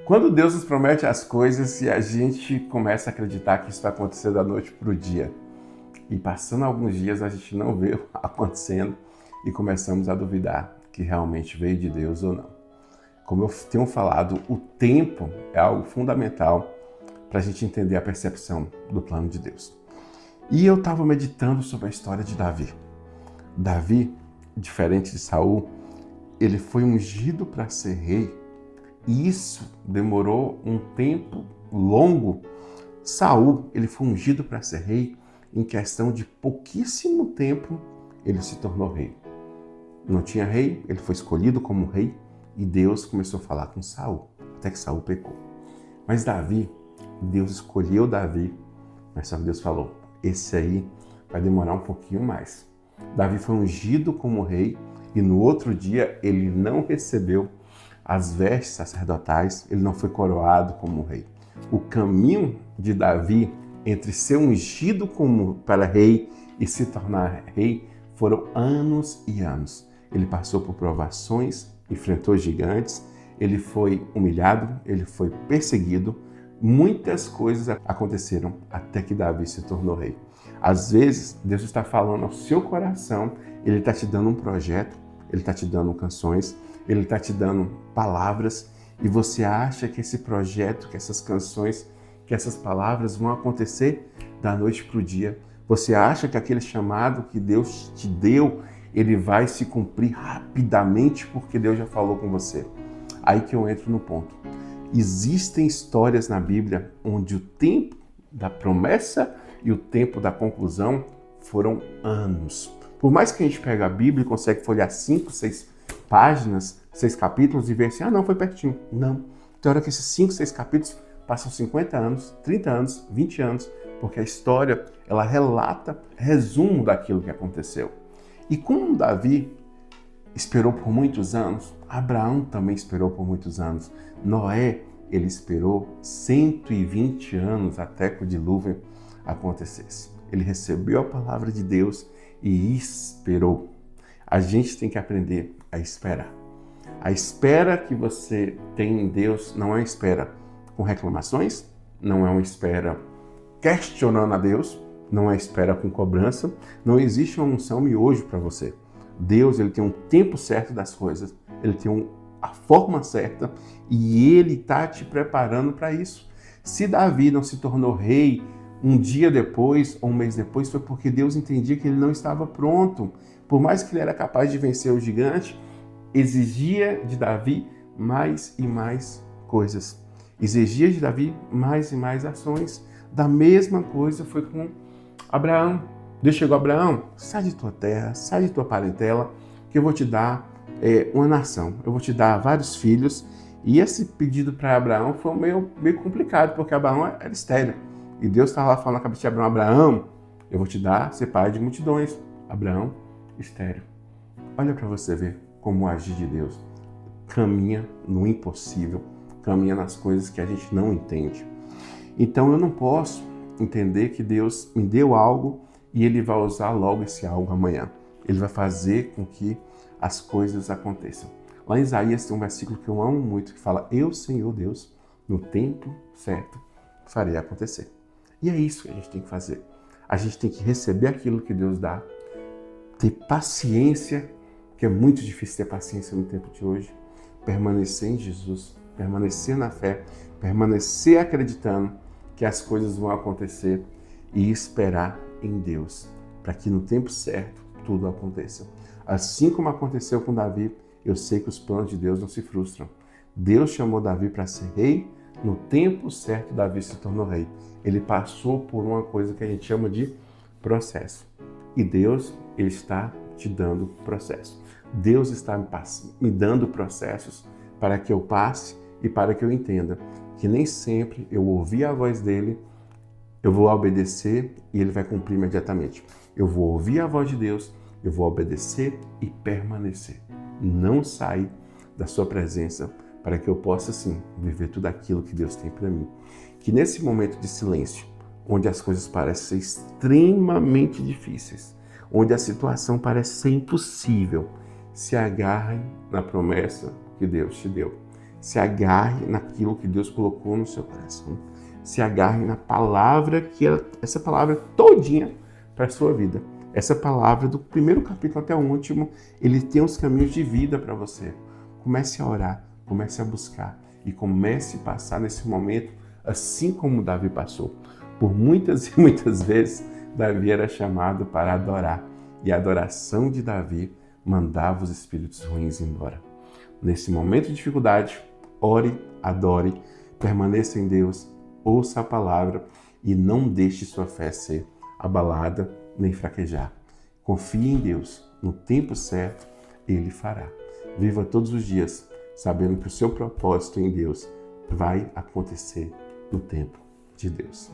Quando Deus nos promete as coisas e a gente começa a acreditar que isso vai acontecer da noite para o dia, e passando alguns dias a gente não vê acontecendo e começamos a duvidar que realmente veio de Deus ou não. Como eu tenho falado, o tempo é algo fundamental para a gente entender a percepção do plano de Deus. E eu estava meditando sobre a história de Davi. Davi, diferente de Saul, ele foi ungido para ser rei. E isso demorou um tempo longo. Saul, ele foi ungido para ser rei, em questão de pouquíssimo tempo ele se tornou rei. Não tinha rei, ele foi escolhido como rei e Deus começou a falar com Saul, até que Saul pecou. Mas Davi, Deus escolheu Davi, mas só que Deus falou, esse aí vai demorar um pouquinho mais. Davi foi ungido como rei e no outro dia ele não recebeu as vestes sacerdotais, ele não foi coroado como rei. O caminho de Davi entre ser ungido para rei e se tornar rei foram anos e anos. Ele passou por provações, enfrentou gigantes, ele foi humilhado, ele foi perseguido. Muitas coisas aconteceram até que Davi se tornou rei. Às vezes, Deus está falando ao seu coração, ele está te dando um projeto, ele está te dando canções, ele está te dando palavras e você acha que esse projeto, que essas canções, que essas palavras vão acontecer da noite para o dia. Você acha que aquele chamado que Deus te deu, ele vai se cumprir rapidamente porque Deus já falou com você. Aí que eu entro no ponto. Existem histórias na Bíblia onde o tempo da promessa e o tempo da conclusão foram anos. Por mais que a gente pegue a Bíblia e consegue folhear 5, 6 páginas, 6 capítulos e ver assim, não, foi pertinho. Não. Tem hora que esses 5, 6 capítulos passam 50 anos, 30 anos, 20 anos, porque a história, ela relata resumo daquilo que aconteceu. E como Davi esperou por muitos anos, Abraão também esperou por muitos anos. Noé, ele esperou 120 anos até que o dilúvio acontecesse. Ele recebeu a palavra de Deus e esperou. A gente tem que aprender a esperar. A espera que você tem em Deus não é uma espera com reclamações, não é uma espera questionando a Deus, não é uma espera com cobrança, não existe uma unção miojo para você. Deus, ele tem um tempo certo das coisas, ele tem a forma certa e ele está te preparando para isso. Se Davi não se tornou rei um dia depois ou um mês depois, foi porque Deus entendia que ele não estava pronto. Por mais que ele era capaz de vencer o gigante, exigia de Davi mais e mais coisas. Exigia de Davi mais e mais ações. Da mesma coisa foi com Abraão. Deus chegou a Abraão, sai de tua terra, sai de tua parentela, que eu vou te dar uma nação. Eu vou te dar vários filhos. E esse pedido para Abraão foi meio complicado, porque Abraão era estéril. E Deus estava lá falando na cabeça de Abraão, Abraão, eu vou te dar, ser pai de multidões. Abraão, estéril. Olha para você ver como o agir de Deus caminha no impossível, caminha nas coisas que a gente não entende. Então eu não posso entender que Deus me deu algo e Ele vai usar logo esse algo amanhã. Ele vai fazer com que as coisas aconteçam. Lá em Isaías tem um versículo que eu amo muito, que fala, eu, Senhor Deus, no tempo certo, farei acontecer. E é isso que a gente tem que fazer. A gente tem que receber aquilo que Deus dá, ter paciência, que é muito difícil ter paciência no tempo de hoje, permanecer em Jesus, permanecer na fé, permanecer acreditando que as coisas vão acontecer e esperar em Deus, para que no tempo certo tudo aconteça. Assim como aconteceu com Davi, eu sei que os planos de Deus não se frustram. Deus chamou Davi para ser rei, no tempo certo Davi se tornou rei. Ele passou por uma coisa que a gente chama de processo. E Deus, ele está te dando processo. Deus está me dando processos para que eu passe e para que eu entenda que nem sempre eu ouvir a voz dele, eu vou obedecer e ele vai cumprir imediatamente. Eu vou ouvir a voz de Deus, eu vou obedecer e permanecer. Não sair da sua presença para que eu possa, sim, viver tudo aquilo que Deus tem para mim. Que nesse momento de silêncio, onde as coisas parecem ser extremamente difíceis, onde a situação parece ser impossível, se agarrem na promessa que Deus te deu. Se agarre naquilo que Deus colocou no seu coração. Se agarre na palavra, essa palavra todinha para a sua vida. Essa palavra, do primeiro capítulo até o último, ele tem os caminhos de vida para você. Comece a orar, comece a buscar e comece a passar nesse momento assim como Davi passou. Por muitas e muitas vezes, Davi era chamado para adorar. E a adoração de Davi mandava os espíritos ruins embora. Nesse momento de dificuldade, ore, adore, permaneça em Deus, ouça a palavra e não deixe sua fé ser abalada nem fraquejar. Confie em Deus, no tempo certo, Ele fará. Viva todos os dias sabendo que o seu propósito em Deus vai acontecer no tempo de Deus.